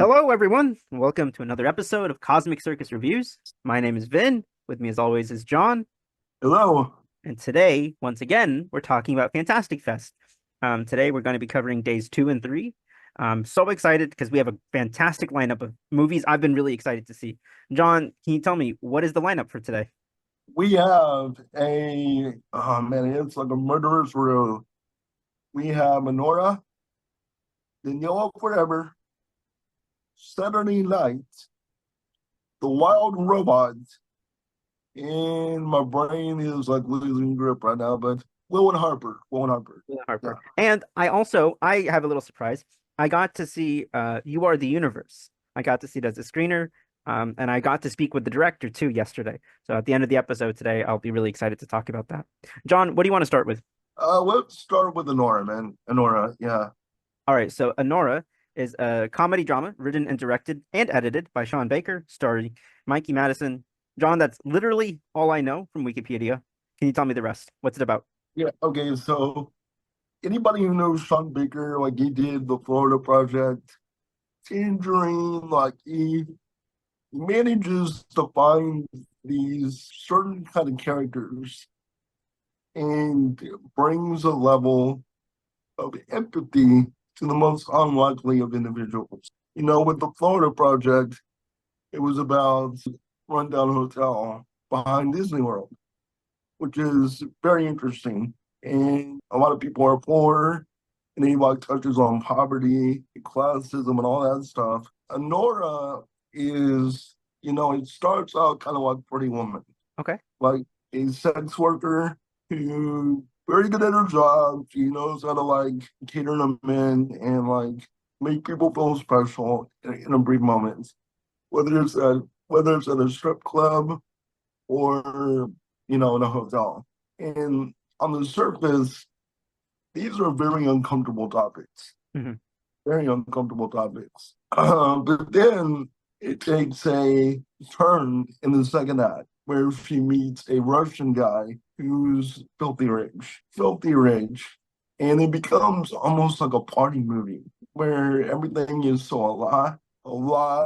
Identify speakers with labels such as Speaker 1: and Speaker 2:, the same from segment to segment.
Speaker 1: Hello, everyone. Welcome to another episode of Cosmic Circus Reviews. My name is Vin. With me, as always, is John.
Speaker 2: Hello.
Speaker 1: And today, once again, we're talking about Fantastic Fest. Today, we're going to be covering days 2 and 3. I'm so excited because we have a fantastic lineup of movies I've been really excited to see. John, can you tell me what is the lineup for today?
Speaker 2: We have oh man, it's like a murderer's row. We have Anora, Daniela Forever, Saturday Night, The Wild Robots, and my brain is like losing grip right now, but Will and Harper. Will and Harper.
Speaker 1: Yeah,
Speaker 2: Yeah.
Speaker 1: Harper. And I have a little surprise. I got to see You Are the Universe. I got to see it as a screener. And I got to speak with the director too yesterday. So at the end of the episode today, I'll be really excited to talk about that. John, what do you want to start with?
Speaker 2: Let's start with Anora, man. Anora, yeah.
Speaker 1: All right, so Anora is a comedy drama written and directed and edited by Sean Baker, starring Mikey Madison. John, that's literally all I know from Wikipedia. Can you tell me the rest? What's it about?
Speaker 2: Yeah, okay, so anybody who knows Sean Baker, like he did the Florida Project, Tangerine, like he manages to find these certain kind of characters and brings a level of empathy to the most unlikely of individuals. You know, with the Florida Project, it was about rundown hotel behind Disney World, which is very interesting. And a lot of people are poor, and he like touches on poverty, classism, and all that stuff. Anora is, it starts out kind of like Pretty Woman,
Speaker 1: Okay.
Speaker 2: like a sex worker who very good at her job. She knows how to like cater to men and like make people feel special in a brief moment, whether it's at a strip club or in a hotel. And on the surface, these are very uncomfortable topics,
Speaker 1: Hmm.
Speaker 2: very uncomfortable topics. But then it takes a turn in the second act where she meets a Russian guy who's filthy rich. And it becomes almost like a party movie where everything is so alive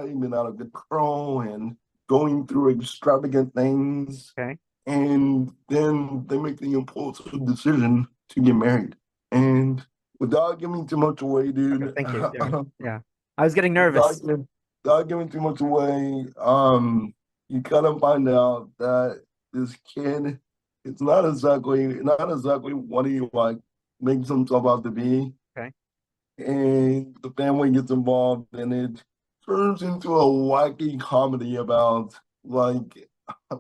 Speaker 2: and out of control and going through extravagant things.
Speaker 1: Okay.
Speaker 2: And then they make the impulsive decision to get married. And without giving too much away,
Speaker 1: Okay.
Speaker 2: dude,
Speaker 1: Thank you. Yeah. I was getting
Speaker 2: without,
Speaker 1: nervous.
Speaker 2: giving- without giving too much away, you kind of find out that this kid it's not exactly what he like makes himself out to be,
Speaker 1: Okay.
Speaker 2: and the family gets involved, and it turns into a wacky comedy about like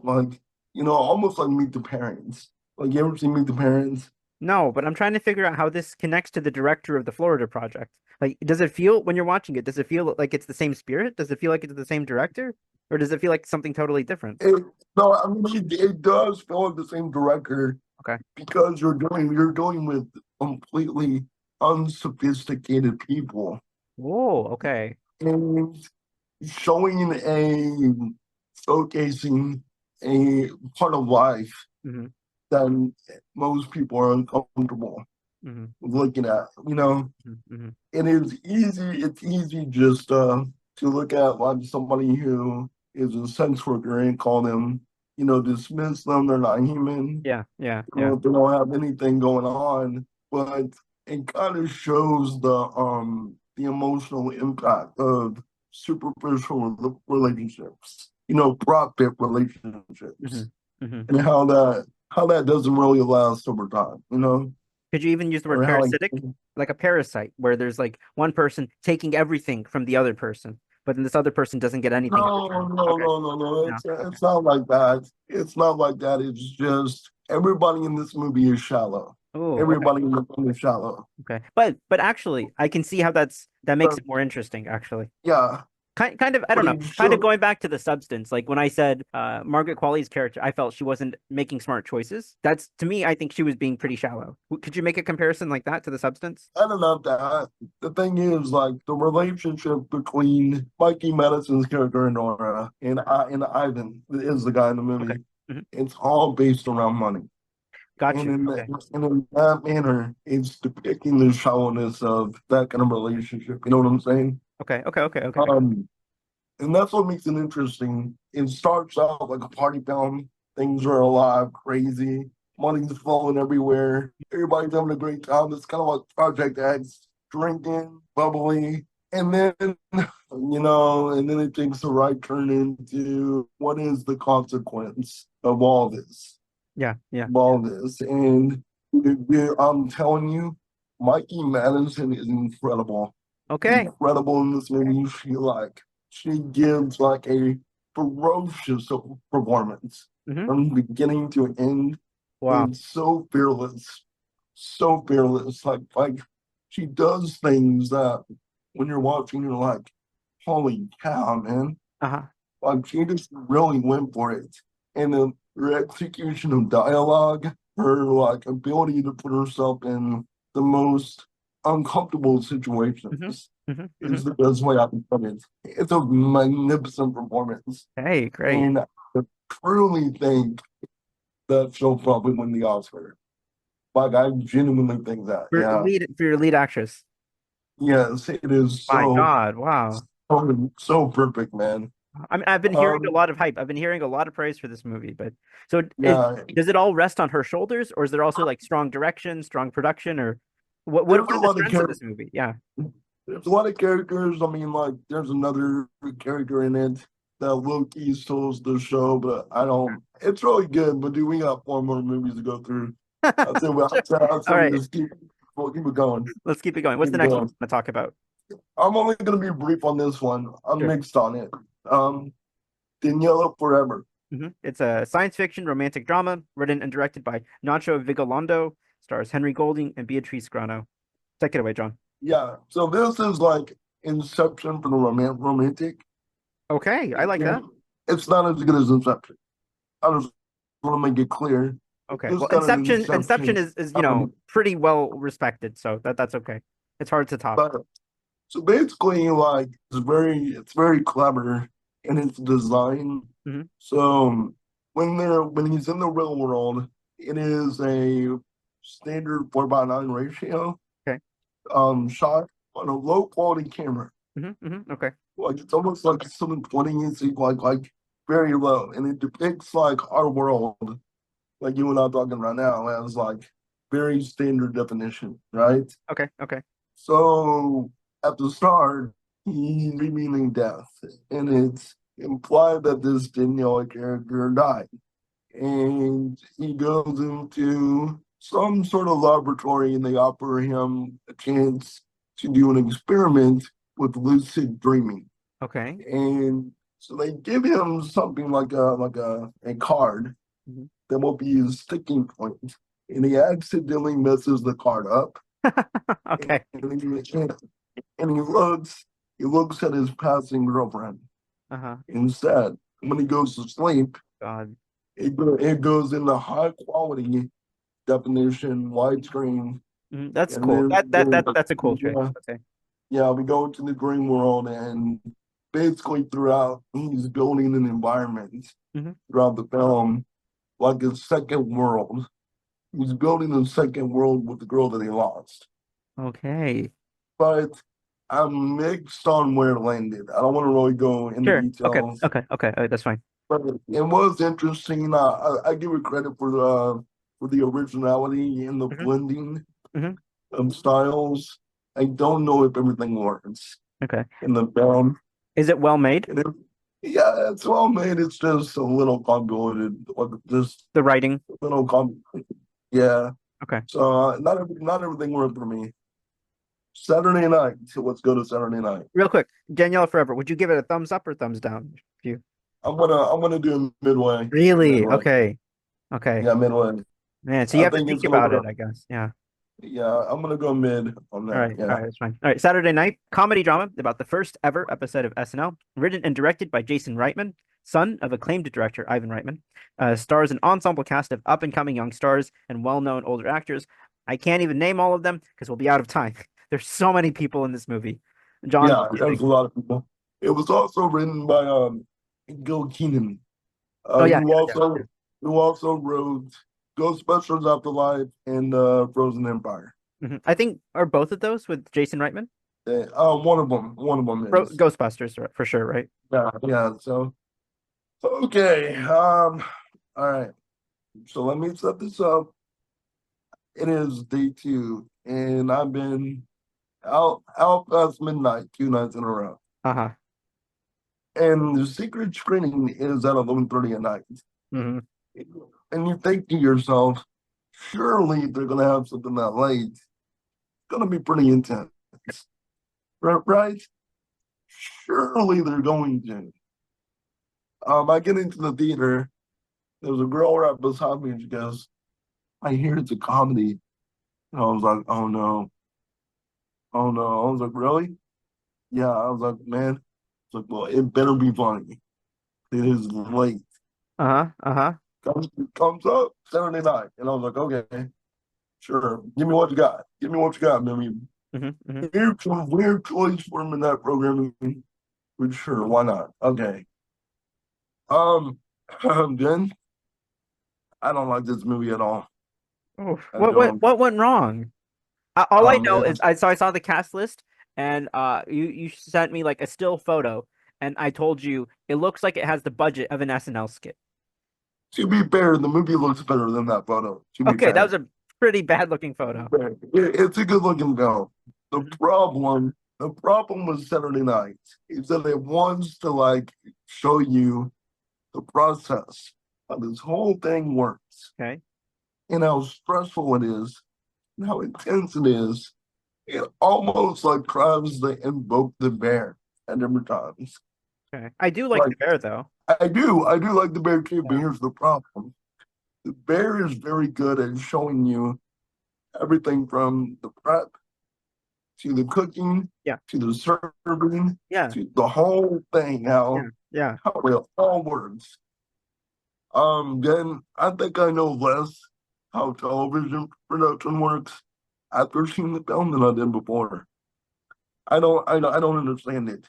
Speaker 2: like almost like Meet the Parents. Like you ever seen Meet the Parents?
Speaker 1: No, but I'm trying to figure out how this connects to the director of the Florida Project. Like, does it feel when you're watching it, does it feel like it's the same spirit? Does it feel like it's the same director? Or does it feel like something totally different?
Speaker 2: It, no, I mean it does feel like the same director
Speaker 1: Okay.
Speaker 2: because you're dealing with completely unsophisticated people
Speaker 1: Whoa, okay.
Speaker 2: and showing showcasing a part of life
Speaker 1: Hmm.
Speaker 2: that most people are uncomfortable
Speaker 1: Hmm.
Speaker 2: looking at, you know.
Speaker 1: Hmm.
Speaker 2: And it's easy just to look at like somebody who is a sex worker and call them, dismiss them, they're not human,
Speaker 1: Yeah, yeah, yeah.
Speaker 2: they don't have anything going on. But it kind of shows the emotional impact of superficial relationships, profit
Speaker 1: Hmm.
Speaker 2: relationships,
Speaker 1: Hmm.
Speaker 2: and how that doesn't really last over time,
Speaker 1: Could you even use the word
Speaker 2: or how like
Speaker 1: parasitic? Like a parasite, where there's like one person taking everything from the other person, but then this other person doesn't get anything in
Speaker 2: no,
Speaker 1: return.
Speaker 2: no,
Speaker 1: Okay.
Speaker 2: no, no, no.
Speaker 1: No. Okay.
Speaker 2: It's not like that. It's not like that. It's just everybody in this movie is shallow.
Speaker 1: Oh, okay.
Speaker 2: Everybody in the movie is shallow.
Speaker 1: Okay. But actually, I can see how that makes
Speaker 2: But
Speaker 1: it more interesting, actually.
Speaker 2: yeah,
Speaker 1: Kind of, I don't
Speaker 2: but
Speaker 1: know,
Speaker 2: it
Speaker 1: kind of
Speaker 2: shows.
Speaker 1: going back to the substance. Like when I said Margaret Qualley's character, I felt she wasn't making smart choices. That's to me, I think she was being pretty shallow. Could you make a comparison like that to the substance?
Speaker 2: I don't know that. The thing is, like the relationship between Mikey Madison's character and Nora and Ivan is the guy in the
Speaker 1: Okay.
Speaker 2: movie.
Speaker 1: Hmm.
Speaker 2: It's all based around money.
Speaker 1: Got
Speaker 2: And
Speaker 1: you.
Speaker 2: in that,
Speaker 1: Okay.
Speaker 2: and in that manner, it's depicting the shallowness of that kind of relationship. You know what I'm saying?
Speaker 1: Okay, okay, okay, okay.
Speaker 2: Um, and that's what makes it interesting. It starts out like a party film. Things are alive, crazy, money's flowing everywhere. Everybody's having a great time. It's kind of like Project X, drinking, bubbly, and then and then it takes the right turn into what is the consequence of all this,
Speaker 1: Yeah, yeah.
Speaker 2: of all this, and I'm telling you, Mikey Madison is incredible,
Speaker 1: Okay.
Speaker 2: incredible in this movie. She gives like a ferocious performance
Speaker 1: Hmm.
Speaker 2: from beginning to end,
Speaker 1: Wow.
Speaker 2: and so fearless, so fearless. Like she does things that when you're watching, you're like, "Holy cow, man!"
Speaker 1: Uh-huh.
Speaker 2: Like she just really went for it, and then her execution of dialogue, her like ability to put herself in the most uncomfortable
Speaker 1: Hmm.
Speaker 2: situations
Speaker 1: Hmm. Hmm.
Speaker 2: is the best way I can put it. It's a magnificent performance,
Speaker 1: Hey, great.
Speaker 2: and I truly think that she'll probably win the Oscar. Like I genuinely think that. Yeah.
Speaker 1: For your lead actress.
Speaker 2: Yes, it is
Speaker 1: My
Speaker 2: so
Speaker 1: God, wow.
Speaker 2: so perfect, man.
Speaker 1: I mean, I've been hearing a
Speaker 2: Um,
Speaker 1: lot of hype. I've been hearing a lot of praise for this movie, but so
Speaker 2: yeah,
Speaker 1: does it all rest on her shoulders, or is there also like strong direction, strong production, or
Speaker 2: there's
Speaker 1: what
Speaker 2: a
Speaker 1: are the
Speaker 2: lot of
Speaker 1: strengths of
Speaker 2: characters.
Speaker 1: this movie? Yeah.
Speaker 2: There's a lot of characters. I mean, like, there's another character in it that Loki stole the show, but I don't. It's really good, but do we got 4 more movies to go through?
Speaker 1: Sure.
Speaker 2: I'd say
Speaker 1: All
Speaker 2: we
Speaker 1: right,
Speaker 2: just keep it going.
Speaker 1: let's keep it going. What's
Speaker 2: Keep
Speaker 1: the
Speaker 2: it
Speaker 1: next one
Speaker 2: going.
Speaker 1: I'm gonna talk about?
Speaker 2: I'm only going to be brief on this one. I'm
Speaker 1: Sure.
Speaker 2: mixed on it. Um, Daniela Forever.
Speaker 1: It's a science fiction romantic drama written and directed by Nacho Vigalondo, stars Henry Golding and Beatrice Grannò. Take it away, John.
Speaker 2: Yeah. So this is like Inception for the romantic.
Speaker 1: Okay, I like
Speaker 2: Yeah.
Speaker 1: that.
Speaker 2: It's not as good as Inception. I just want to make it clear.
Speaker 1: Okay.
Speaker 2: This
Speaker 1: Well,
Speaker 2: kind of
Speaker 1: Inception
Speaker 2: Inception.
Speaker 1: is,
Speaker 2: Um,
Speaker 1: pretty well respected, so that's okay. It's hard to top.
Speaker 2: but so basically, like it's very clever in its design.
Speaker 1: Hmm.
Speaker 2: So when he's in the real world, it is a standard 4:9 ratio
Speaker 1: Okay.
Speaker 2: shot on a low quality camera.
Speaker 1: Okay.
Speaker 2: Like it's almost like 720, it's like very low, and it depicts like our world, like you and I talking right now, as like very standard definition, right?
Speaker 1: Okay. Okay.
Speaker 2: So at the start, he's revealing death, and it's implied that this Daniela character died, and he goes into some sort of laboratory, and they offer him a chance to do an experiment with lucid dreaming.
Speaker 1: Okay.
Speaker 2: And so they give him something like a card
Speaker 1: Mhm.
Speaker 2: that will be his sticking point. And he accidentally messes the card up. And,
Speaker 1: Okay.
Speaker 2: and, he, and he looks at his passing girlfriend
Speaker 1: Uh-huh.
Speaker 2: instead. When he goes to sleep,
Speaker 1: God.
Speaker 2: it goes in the high quality definition, widescreen,
Speaker 1: That's
Speaker 2: and
Speaker 1: cool. That's a cool trick.
Speaker 2: yeah,
Speaker 1: Okay.
Speaker 2: yeah, we go into the dream world, and basically throughout he's building an environment
Speaker 1: Hmm.
Speaker 2: throughout the film like a second world. He's building a second world with the girl that he lost.
Speaker 1: Okay.
Speaker 2: But I'm mixed on where it landed. I don't want to really go into
Speaker 1: Sure. Okay.
Speaker 2: details,
Speaker 1: Okay. Okay. That's fine.
Speaker 2: but it was interesting. I give it credit for the originality and the
Speaker 1: Hmm.
Speaker 2: blending
Speaker 1: Hmm.
Speaker 2: of styles. I don't know if everything works
Speaker 1: Okay.
Speaker 2: in the film.
Speaker 1: Is it well made?
Speaker 2: And yeah, it's well made. It's just a little convoluted, like just
Speaker 1: The writing?
Speaker 2: a little yeah.
Speaker 1: Okay.
Speaker 2: So not everything worked for me. Saturday night. So let's go to Saturday night.
Speaker 1: Real quick, Daniela Forever, would you give it a thumbs up or thumbs down? If you
Speaker 2: I'm gonna do midway.
Speaker 1: really?
Speaker 2: Midway.
Speaker 1: Okay. Okay.
Speaker 2: Yeah, midway.
Speaker 1: Man, so you
Speaker 2: I
Speaker 1: have to
Speaker 2: think it's
Speaker 1: think
Speaker 2: gonna
Speaker 1: about it,
Speaker 2: work.
Speaker 1: I guess. Yeah.
Speaker 2: Yeah, I'm gonna go mid on
Speaker 1: All
Speaker 2: that.
Speaker 1: right. All
Speaker 2: Yeah.
Speaker 1: right. That's fine. All right. Saturday night comedy drama about the first ever episode of SNL, written and directed by Jason Reitman, son of acclaimed director Ivan Reitman, stars an ensemble cast of up and coming young stars and well known older actors. I can't even name all of them because we'll be out of time. There's so many people in this movie. John, what
Speaker 2: Yeah,
Speaker 1: do you
Speaker 2: there's
Speaker 1: think?
Speaker 2: a lot of people. It was also written by Gil Kenan,
Speaker 1: Oh
Speaker 2: uh,
Speaker 1: yeah,
Speaker 2: who
Speaker 1: yeah,
Speaker 2: also
Speaker 1: yeah.
Speaker 2: who also wrote Ghostbusters Afterlife and Frozen Empire.
Speaker 1: I think are both of those with Jason Reitman?
Speaker 2: One of them is.
Speaker 1: Ghostbusters for sure, right?
Speaker 2: Yeah, yeah. So okay. All right. So let me set this up. It is day two, and I've been out past midnight 2 nights in a row.
Speaker 1: Uh-huh.
Speaker 2: And the secret screening is at 11:30 at night.
Speaker 1: Hmm.
Speaker 2: And you think to yourself, surely they're gonna have something that late. It's gonna be pretty intense. Right? Surely they're going to. I get into the theater. There's a girl right beside me, and she goes, "I hear it's a comedy." And I was like, "Oh no, oh no!" I was like, "Really?" Yeah. I was like, "Man," it's like, "Well, it better be funny. It is late."
Speaker 1: Uh-huh. Uh-huh.
Speaker 2: Comes up Saturday night, and I was like, "Okay, sure. Give me what you got. Give me what you got, man."
Speaker 1: Hmm. Hmm.
Speaker 2: Weird choice for him in that programming, but sure, why not? Okay. Um, then I don't like this movie at all.
Speaker 1: Oh,
Speaker 2: I don't.
Speaker 1: what went wrong? All I know is
Speaker 2: Man,
Speaker 1: I saw the cast list, and you sent me like a still photo, and I told you it looks like it has the budget of an SNL skit.
Speaker 2: to be fair, the movie looks better than that photo. To be
Speaker 1: Okay, that
Speaker 2: fair,
Speaker 1: was a pretty bad looking photo.
Speaker 2: It's a good looking film. The
Speaker 1: Hmm.
Speaker 2: problem, the problem with Saturday Night is that it wants to like show you the process how this whole thing works
Speaker 1: Okay.
Speaker 2: and how stressful it is and how intense it is. It almost like tries to invoke the bear at different times.
Speaker 1: Okay. I do like the
Speaker 2: Like
Speaker 1: bear though.
Speaker 2: I do like the bear too, but
Speaker 1: Yeah.
Speaker 2: here's the problem. The bear is very good at showing you everything from the prep to the cooking
Speaker 1: Yeah.
Speaker 2: to the serving
Speaker 1: Yeah.
Speaker 2: to the whole thing,
Speaker 1: Yeah. Yeah.
Speaker 2: how it all works. Then I think I know less how television production works after seeing the film than I did before. I don't understand it.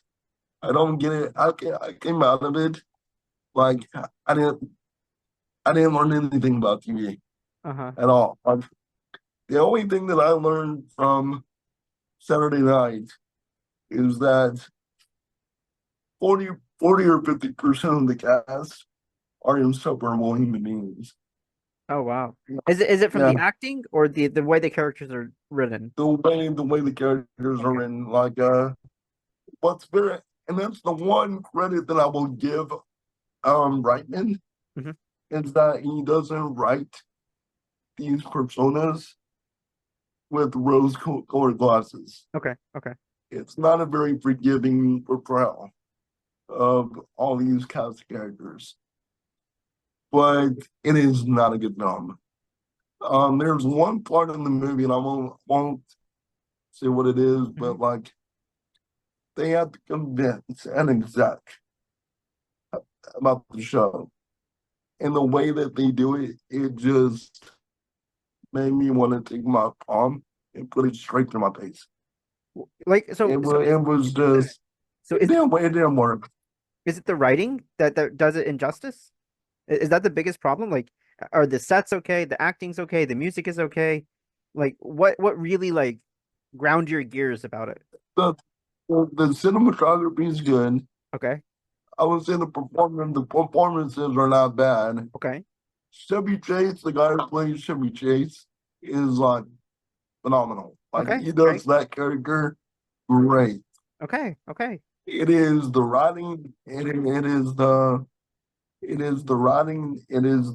Speaker 2: I don't get it. I came out of it like I didn't I didn't learn anything about TV
Speaker 1: Uh-huh.
Speaker 2: at all. Like, the only thing that I learned from Saturday night is that 40 or 50% of the cast are insufferable human beings.
Speaker 1: Oh wow. Is it from
Speaker 2: Yeah,
Speaker 1: the acting or the way the characters are written?
Speaker 2: the way the characters are
Speaker 1: Okay.
Speaker 2: in, like what's very and that's the one credit that I will give Reitman
Speaker 1: Hmm.
Speaker 2: is that he doesn't write these personas with rose colored glasses.
Speaker 1: Okay. Okay.
Speaker 2: It's not a very forgiving portrayal of all these cast characters, but it is not a good film. There's one part in the movie, and I won't say what it is,
Speaker 1: Hmm.
Speaker 2: but like they have to convince an exec about the show, and the way that they do it, it just made me want to take my palm and put it straight to my face.
Speaker 1: Like
Speaker 2: It was just
Speaker 1: so is
Speaker 2: it didn't work.
Speaker 1: is it the writing that does it injustice? Is that the biggest problem? Like, are the sets okay? The acting's okay? The music is okay? Like, what really like ground your gears about it?
Speaker 2: The the cinematography is good.
Speaker 1: Okay.
Speaker 2: I would say the performances are not bad.
Speaker 1: Okay.
Speaker 2: Chevy Chase, the guy who plays Chevy Chase, is like phenomenal. Like
Speaker 1: Okay.
Speaker 2: he
Speaker 1: Okay.
Speaker 2: does that character great.
Speaker 1: Okay. Okay.
Speaker 2: It is the writing, it is the writing, it is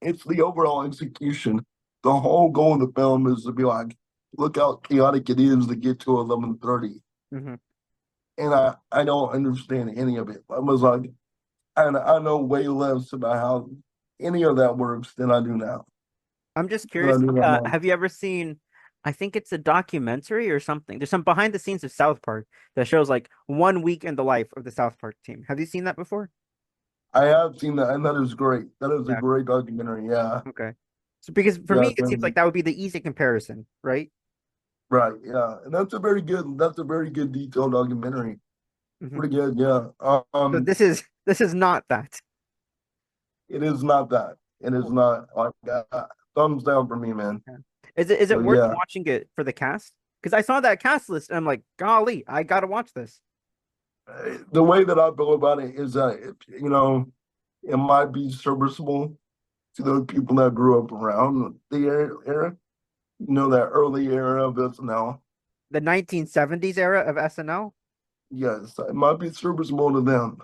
Speaker 2: it's the overall execution. The whole goal of the film is to be like, look how chaotic it is to get to 11:30.
Speaker 1: Hmm.
Speaker 2: And I don't understand any of it. I was like, and I know way less about how any of that works than I do now.
Speaker 1: I'm just
Speaker 2: Than I
Speaker 1: curious.
Speaker 2: do now.
Speaker 1: Have you ever seen? I think it's a documentary or something. There's some behind the scenes of South Park that shows like 1 week in the life of the South Park team. Have you seen that before?
Speaker 2: I have seen that, and that is great. That is a
Speaker 1: Yeah.
Speaker 2: great documentary. Yeah,
Speaker 1: Okay. So because for
Speaker 2: yeah,
Speaker 1: me, it seems like that would be the easy comparison, right?
Speaker 2: right. Yeah, and that's a very good detailed documentary.
Speaker 1: Hmm.
Speaker 2: Pretty good. Yeah.
Speaker 1: So this is not that.
Speaker 2: It is not that. It is not like thumbs down for me, man.
Speaker 1: Yeah. Is it
Speaker 2: So
Speaker 1: worth
Speaker 2: yeah,
Speaker 1: watching it for the cast? because I saw that cast list and I'm like, golly, I gotta watch this.
Speaker 2: The way that I feel about it is that it might be serviceable to those people that grew up around the era, that early era of SNL.
Speaker 1: The 1970s era of SNL.
Speaker 2: Yes, it might be serviceable to them.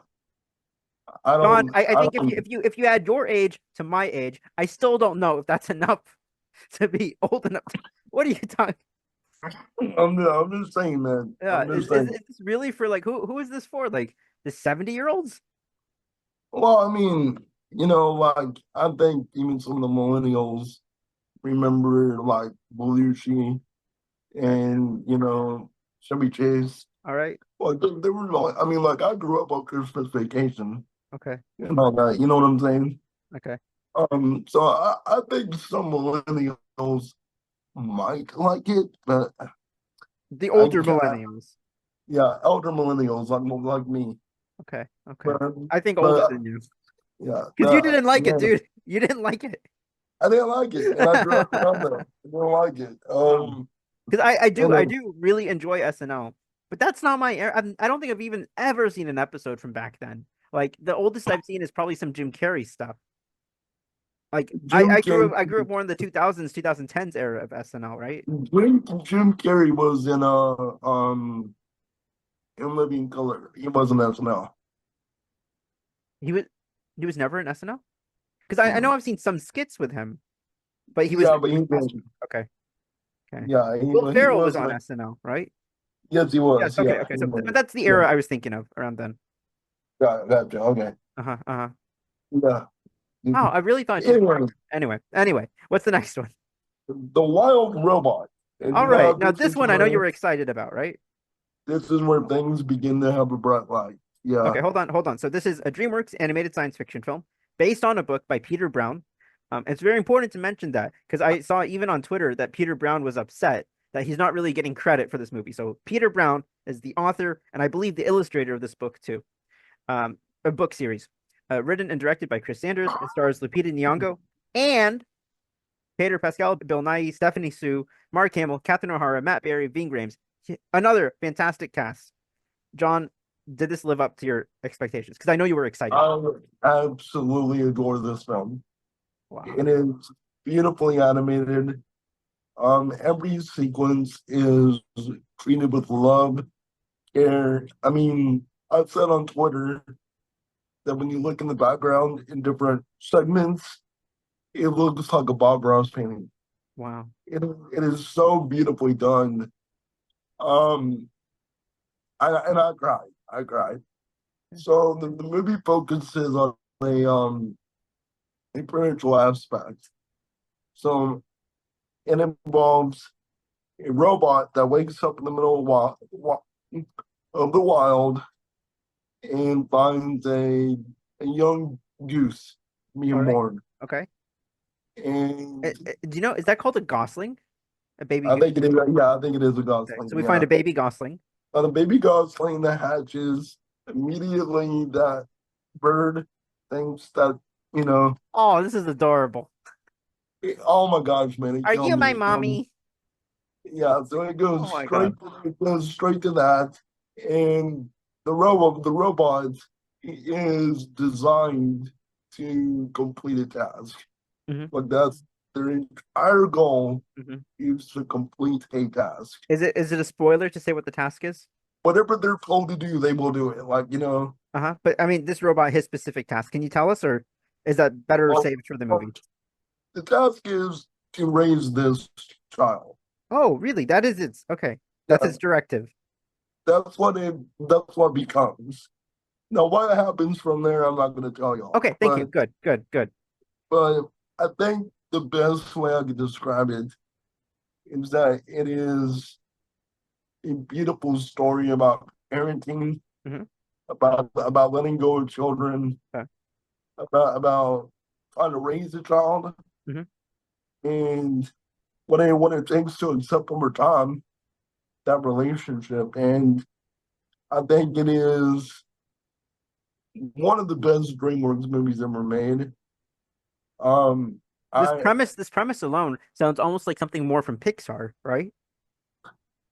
Speaker 1: John, I
Speaker 2: I
Speaker 1: think if you add your age to my age, I still don't know if that's enough to be old enough. What are you talking?
Speaker 2: I'm just saying, man.
Speaker 1: Yeah,
Speaker 2: I'm just saying.
Speaker 1: is this really for like who is this for? Like the 70-year-olds?
Speaker 2: Well, I mean, like I think even some of the millennials remember like Belushi
Speaker 1: Okay.
Speaker 2: and Chevy Chase.
Speaker 1: All right.
Speaker 2: Like they were like, I mean, like I grew up on Christmas Vacation
Speaker 1: Okay.
Speaker 2: and all that. You know what I'm saying?
Speaker 1: Okay.
Speaker 2: So I think some millennials might like it, but
Speaker 1: The
Speaker 2: I
Speaker 1: older
Speaker 2: can't.
Speaker 1: millennials.
Speaker 2: Yeah, elder millennials like me.
Speaker 1: Okay. Okay.
Speaker 2: But
Speaker 1: I think older
Speaker 2: but
Speaker 1: than you.
Speaker 2: yeah,
Speaker 1: Because you didn't like it,
Speaker 2: man,
Speaker 1: dude. You didn't like it.
Speaker 2: I didn't like it, and I grew up around them. I didn't like it.
Speaker 1: Because I do
Speaker 2: And
Speaker 1: I
Speaker 2: then
Speaker 1: do really enjoy SNL, but that's not my era. I don't think I've even ever seen an episode from back then. Like the oldest I've seen is probably some Jim Carrey stuff. Like
Speaker 2: Jim
Speaker 1: I
Speaker 2: Carrey,
Speaker 1: grew up more in the 2000s, 2010s era of SNL, right?
Speaker 2: Jim Carrey was in Living Color. He wasn't SNL.
Speaker 1: He was he was never in SNL? Because I know I've seen some skits with him, but he was
Speaker 2: Yeah,
Speaker 1: never
Speaker 2: but he
Speaker 1: in
Speaker 2: was.
Speaker 1: SNL. Okay, okay.
Speaker 2: Yeah,
Speaker 1: Will
Speaker 2: he
Speaker 1: Ferrell was on
Speaker 2: wasn't.
Speaker 1: SNL, right?
Speaker 2: Yes, he
Speaker 1: Yes.
Speaker 2: was.
Speaker 1: Okay,
Speaker 2: Yeah,
Speaker 1: okay.
Speaker 2: he
Speaker 1: So
Speaker 2: was.
Speaker 1: but that's the
Speaker 2: Yeah,
Speaker 1: era I was thinking of around then.
Speaker 2: gotcha. Okay.
Speaker 1: Uh-huh, uh-huh.
Speaker 2: Yeah.
Speaker 1: Oh, I really thought you.
Speaker 2: Anyway,
Speaker 1: Anyway, what's the next one?
Speaker 2: the Wild Robot,
Speaker 1: All
Speaker 2: and
Speaker 1: right,
Speaker 2: now
Speaker 1: now this one I know you were excited about, right?
Speaker 2: this is where things begin to have a bright light. Yeah.
Speaker 1: Okay, hold on. So this is a DreamWorks animated science fiction film based on a book by Peter Brown. It's very important to mention that because I saw even on Twitter that Peter Brown was upset that he's not really getting credit for this movie. So Peter Brown is the author and I believe the illustrator of this book too. A book series, written and directed by Chris Sanders. It stars Lupita Nyong'o and Peter Pascal, Bill Nighy, Stephanie Sue, Mark Hamill, Catherine O'Hara, Matt Berry, Ving Rhames. Another fantastic cast. John, did this live up to your expectations? Because I know you were excited.
Speaker 2: I absolutely adore this film.
Speaker 1: Wow.
Speaker 2: It is beautifully animated. Every sequence is treated with love, care. I mean, I've said on Twitter that when you look in the background in different segments, it looks like a Bob Ross painting.
Speaker 1: Wow.
Speaker 2: It is so beautifully done. Um, I cried. I cried. So the movie focuses on a spiritual aspect. So it involves a robot that wakes up in the middle of the wild and finds a young goose
Speaker 1: All
Speaker 2: being
Speaker 1: right.
Speaker 2: born.
Speaker 1: Okay.
Speaker 2: And
Speaker 1: Do you know, is that called a gosling? A baby
Speaker 2: I
Speaker 1: goose?
Speaker 2: think it is, yeah, I think it is a
Speaker 1: Okay. So
Speaker 2: gosling.
Speaker 1: we find
Speaker 2: Yeah.
Speaker 1: a baby gosling.
Speaker 2: The baby gosling that hatches immediately that bird thinks that, you know,
Speaker 1: Oh, this is adorable.
Speaker 2: oh my gosh, man, it
Speaker 1: Are
Speaker 2: killed
Speaker 1: you
Speaker 2: me.
Speaker 1: my
Speaker 2: It killed me.
Speaker 1: mommy?
Speaker 2: Yeah, so
Speaker 1: Oh my God.
Speaker 2: it goes straight to that. And the robot is designed to complete a task.
Speaker 1: Hmm.
Speaker 2: Like that's their entire goal
Speaker 1: Hmm.
Speaker 2: is to complete a task.
Speaker 1: Is it a spoiler to say what the task is?
Speaker 2: Whatever they're told to do, they will do it. Like,
Speaker 1: Uh-huh. But I mean, this robot, his specific task. Can you tell us, or is that better
Speaker 2: well,
Speaker 1: saved for the
Speaker 2: well,
Speaker 1: movie?
Speaker 2: the task is to raise this child.
Speaker 1: Oh, really? That is its okay. That's
Speaker 2: Yeah,
Speaker 1: its directive.
Speaker 2: that's what it becomes. Now, what happens from there, I'm not going to tell y'all.
Speaker 1: Okay, thank you.
Speaker 2: But
Speaker 1: Good, good, good.
Speaker 2: but I think the best way I could describe it is that it is a beautiful story about parenting,
Speaker 1: Hmm.
Speaker 2: about letting go of children,
Speaker 1: Okay.
Speaker 2: about trying to raise a child,
Speaker 1: Hmm.
Speaker 2: and what it takes to accept over time that relationship. And I think it is one of the best DreamWorks movies ever made. Um,
Speaker 1: This
Speaker 2: I
Speaker 1: premise, this premise alone sounds almost like something more from Pixar, right?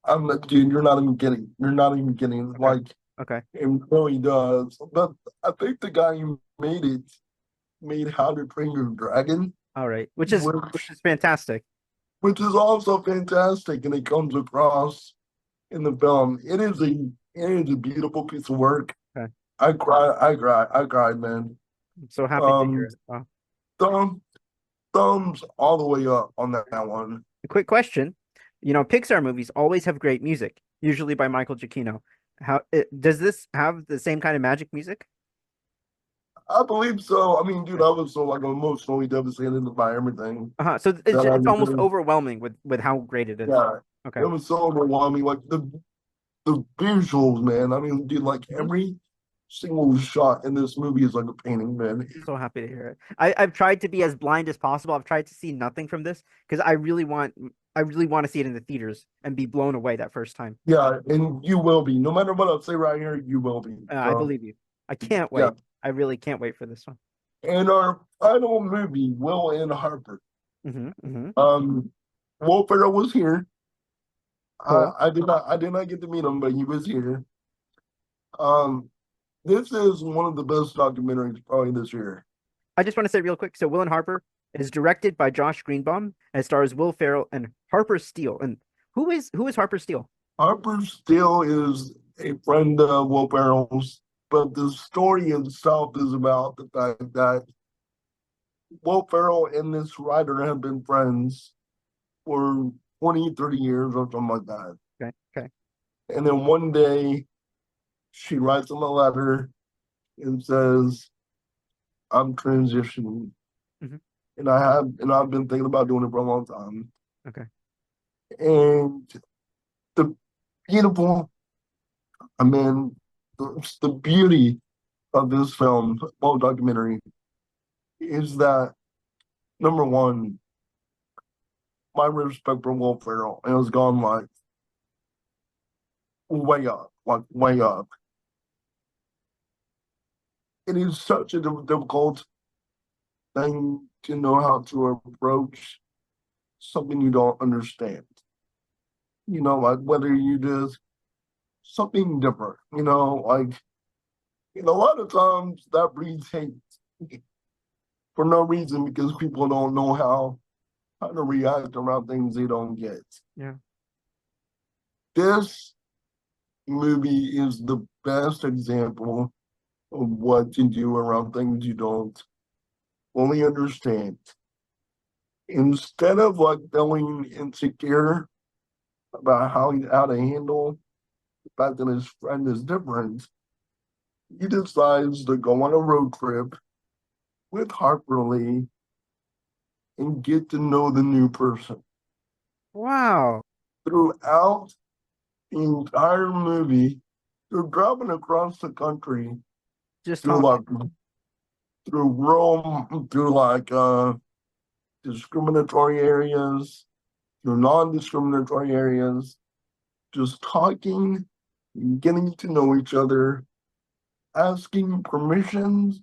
Speaker 2: I'm like, dude, you're not even kidding. You're not even kidding.
Speaker 1: Okay.
Speaker 2: Like,
Speaker 1: Okay.
Speaker 2: it really does. But I think the guy who made it made How to Train Your Dragon,
Speaker 1: All right. Which
Speaker 2: which
Speaker 1: is fantastic.
Speaker 2: which is also fantastic, and it comes across in the film. It is a beautiful piece of work.
Speaker 1: Okay.
Speaker 2: I cried, man.
Speaker 1: I'm so happy to hear
Speaker 2: Um,
Speaker 1: it. Wow.
Speaker 2: thumb, thumbs all the way up on that one.
Speaker 1: A quick question. Pixar movies always have great music, usually by Michael Giacchino. Does this have the same kind of magic music?
Speaker 2: I believe so. I mean, dude, I was so like emotionally devastated by everything
Speaker 1: So
Speaker 2: that I
Speaker 1: it's
Speaker 2: was
Speaker 1: almost
Speaker 2: doing.
Speaker 1: overwhelming with how great it is.
Speaker 2: Yeah,
Speaker 1: Okay.
Speaker 2: it was so overwhelming. Like the visuals, man. I mean, dude, like
Speaker 1: Mhm.
Speaker 2: every single shot in this movie is like a painting, man.
Speaker 1: So happy to hear it. I've tried to be as blind as possible. I've tried to see nothing from this because I really want to see it in the theaters and be blown away that first time.
Speaker 2: Yeah, and you will be. No matter what I say right here, you will be.
Speaker 1: I
Speaker 2: So
Speaker 1: believe you. I can't
Speaker 2: yeah.
Speaker 1: wait. I really can't wait for this one.
Speaker 2: And our final movie, Will and Harper.
Speaker 1: Hmm.
Speaker 2: Um, Will Ferrell was here.
Speaker 1: Cool.
Speaker 2: I did not get to meet him, but he was here. Um, this is one of the best documentaries probably this year.
Speaker 1: I just want to say real quick. So Will and Harper is directed by Josh Greenbaum and stars Will Ferrell and Harper Steele. And who is Harper Steele?
Speaker 2: Harper still is a friend of Will Ferrell's, but the story itself is about the fact that Will Ferrell and this writer have been friends for 20, 30 years or something like that.
Speaker 1: Okay. Okay.
Speaker 2: And then one day she writes him a letter and says, I'm transitioning.
Speaker 1: Hmm.
Speaker 2: And I've been thinking about doing it for a long time.
Speaker 1: Okay.
Speaker 2: And the beautiful, I mean, the beauty of this film, well, documentary, is that number one, my respect for Will Ferrell has gone like like way up. It is such a difficult thing to know how to approach something you don't understand. Like whether you just something different, like a lot of times that breeds hate for no reason because people don't know how to react around things they don't get.
Speaker 1: Yeah.
Speaker 2: This movie is the best example of what to do around things you don't fully understand. Instead of like feeling insecure about how to handle the fact that his friend is different, he decides to go on a road trip with Harper Lee and get to know the new person.
Speaker 1: Wow.
Speaker 2: Throughout the entire movie, they're driving across the country
Speaker 1: Just
Speaker 2: through like
Speaker 1: talking.
Speaker 2: through Rome, through like discriminatory areas, through non-discriminatory areas, just talking, getting to know each other, asking permissions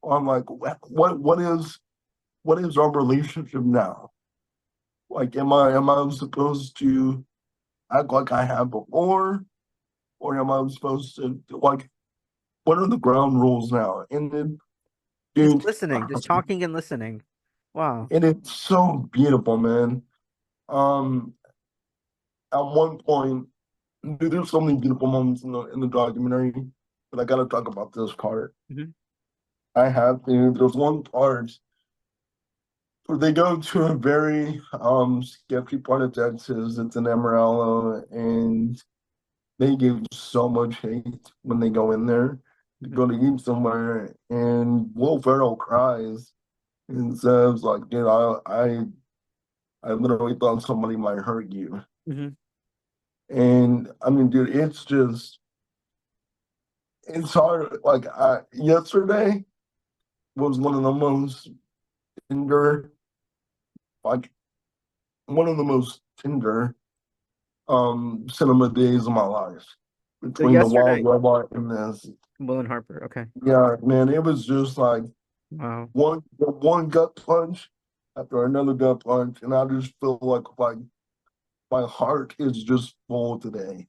Speaker 2: on like what is our relationship now? Like, am I supposed to act like I have before, or am I supposed to like what are the ground rules now? And then,
Speaker 1: Just
Speaker 2: dude,
Speaker 1: listening, just talking and listening. Wow.
Speaker 2: and it's so beautiful, man. Um, at one point, dude, there's so many beautiful moments in the documentary, but I gotta talk about this part.
Speaker 1: Hmm.
Speaker 2: I have to. There's one part where they go to a very sketchy part of Texas. It's in Amarillo, and they give so much hate when they go in there to
Speaker 1: Hmm.
Speaker 2: go to eat somewhere, and Will Ferrell cries and says, like, dude, I literally thought somebody might hurt you.
Speaker 1: Hmm.
Speaker 2: And I mean, dude, it's hard. Like yesterday was one of the most tender, like one of the most tender cinema days of my life.
Speaker 1: So
Speaker 2: Between the wild
Speaker 1: yesterday,
Speaker 2: robot and this.
Speaker 1: Will and Harper. Okay.
Speaker 2: Yeah, man, it was just like
Speaker 1: Wow.
Speaker 2: one gut punch after another gut punch, and I just feel like my heart is just full today.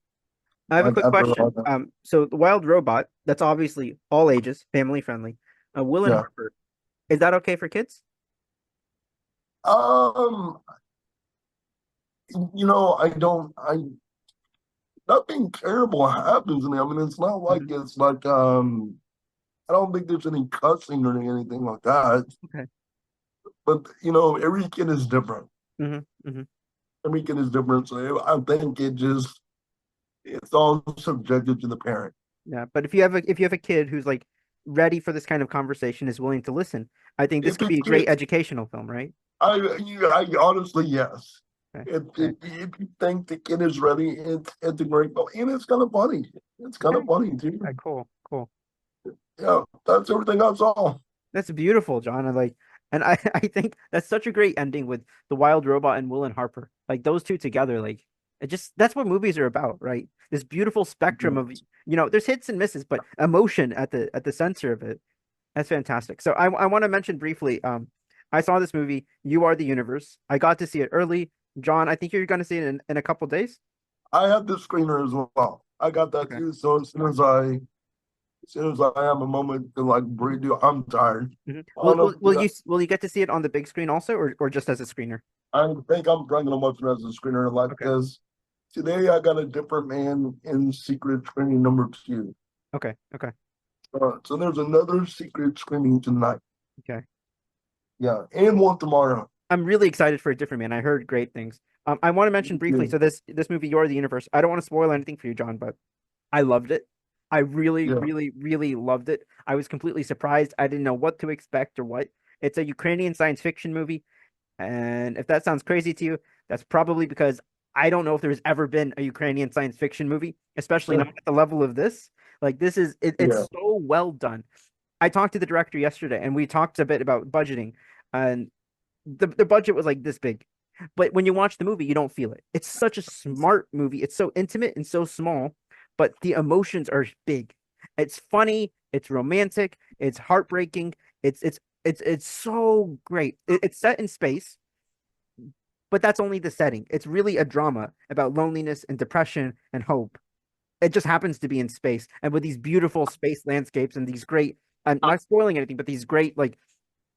Speaker 1: I have a
Speaker 2: Like
Speaker 1: quick
Speaker 2: after all
Speaker 1: question.
Speaker 2: that.
Speaker 1: So the Wild Robot, that's obviously all ages, family friendly. Will and
Speaker 2: Yeah.
Speaker 1: Harper, is that okay for kids?
Speaker 2: Um, I don't I nothing terrible happens in it. I mean, it's not like
Speaker 1: Mhm.
Speaker 2: I don't think there's any cussing or anything like that.
Speaker 1: Okay.
Speaker 2: But every kid is different.
Speaker 1: Hmm. Hmm.
Speaker 2: Every kid is different. So I think it's all subjective to the parent.
Speaker 1: Yeah, but if you have a kid who's like ready for this kind of conversation, is willing to listen, I think this
Speaker 2: If
Speaker 1: could
Speaker 2: a
Speaker 1: be a great
Speaker 2: kid,
Speaker 1: educational film, right?
Speaker 2: I honestly yes.
Speaker 1: Okay.
Speaker 2: If
Speaker 1: Okay.
Speaker 2: if you think the kid is ready, it's a great film, and it's kind of funny. It's kind of
Speaker 1: Okay.
Speaker 2: funny too.
Speaker 1: Okay, cool. Cool.
Speaker 2: Yeah, that's everything I saw.
Speaker 1: That's beautiful, John. And I think that's such a great ending with the Wild Robot and Will and Harper. Like those two together, like it just that's what movies are about, right? This beautiful spectrum of, there's hits and misses, but emotion at the center of it. That's fantastic. So I want to mention briefly, I saw this movie, You Are the Universe. I got to see it early. John, I think you're gonna see it in a couple days.
Speaker 2: I have the screener as well. I got that
Speaker 1: Okay.
Speaker 2: too. So as soon as I have a moment to like breathe, I'm tired.
Speaker 1: Mhm.
Speaker 2: I
Speaker 1: Will,
Speaker 2: don't
Speaker 1: will
Speaker 2: know.
Speaker 1: will you will you get to see it on the big screen also, or just as a screener?
Speaker 2: I think I'm probably gonna watch it as a screener, like
Speaker 1: Okay.
Speaker 2: because today I got a different man in secret screening number two.
Speaker 1: Okay. Okay.
Speaker 2: So there's another secret screening tonight.
Speaker 1: Okay.
Speaker 2: Yeah, and one tomorrow.
Speaker 1: I'm really excited for a different man. I heard great things. I want to mention briefly.
Speaker 2: Yeah,
Speaker 1: So this movie, You're the Universe. I don't want to spoil anything for you, John, but I loved it. I really,
Speaker 2: yeah,
Speaker 1: really, really loved it. I was completely surprised. I didn't know what to expect or what. It's a Ukrainian science fiction movie, and if that sounds crazy to you, that's probably because I don't know if there's ever been a Ukrainian science fiction movie, especially not at the level of this. Like this is
Speaker 2: yeah.
Speaker 1: it's so well done. I talked to the director yesterday, and we talked a bit about budgeting, and the budget was like this big. But when you watch the movie, you don't feel it. It's such a smart movie. It's so intimate and so small, but the emotions are big. It's funny, it's romantic, it's heartbreaking. It's so great. It's set in space, but that's only the setting. It's really a drama about loneliness and depression and hope. It just happens to be in space and with these beautiful space landscapes and these great, I'm not spoiling anything, but these great like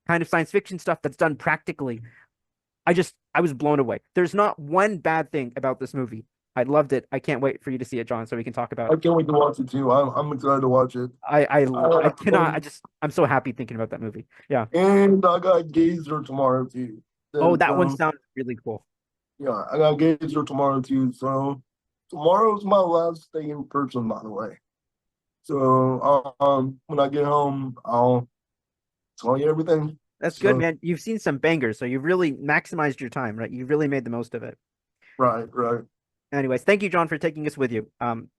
Speaker 1: kind of science fiction stuff that's done practically. I was blown away. There's not one bad thing about this movie. I loved it. I can't wait for you to see it, John, so we can talk about
Speaker 2: I
Speaker 1: it.
Speaker 2: can't wait to watch it too. I'm excited to watch it.
Speaker 1: I cannot.
Speaker 2: And,
Speaker 1: I'm so happy thinking about that movie. Yeah.
Speaker 2: and I got Gazer tomorrow too.
Speaker 1: Oh,
Speaker 2: And
Speaker 1: that one
Speaker 2: so
Speaker 1: sounds really cool.
Speaker 2: yeah, I got Gazer tomorrow too. So tomorrow's my last day in person, by the way. So when I get home, I'll tell you everything.
Speaker 1: That's good,
Speaker 2: So
Speaker 1: man. You've seen some bangers, so you've really maximized your time, right? You've really made the most of it.
Speaker 2: right, right.
Speaker 1: Anyways, thank you, John, for taking us with you.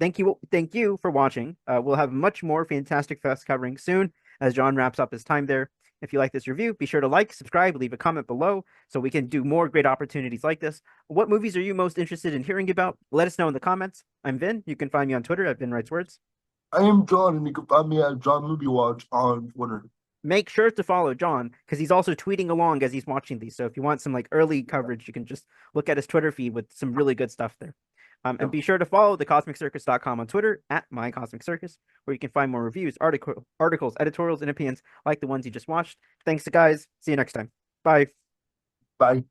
Speaker 1: Thank you for watching. We'll have much more Fantastic Fest covering soon as John wraps up his time there. If you like this review, be sure to like, subscribe, leave a comment below so we can do more great opportunities like this. What movies are you most interested in hearing about? Let us know in the comments. I'm Vin. You can find me on Twitter at Vin Writes Words.
Speaker 2: I am John, and you can find me at John Movie Watch on Twitter.
Speaker 1: Make sure to follow John because he's also tweeting along as he's watching these. So if you want some like early coverage, you can just look at his Twitter feed with some really good stuff there. And
Speaker 2: Yeah.
Speaker 1: be sure to follow thecosmiccircus.com on Twitter at mycosmiccircus, where you can find more reviews, articles, editorials, and opinions like the ones you just watched. Thanks, guys. See you next time. Bye.
Speaker 2: Bye.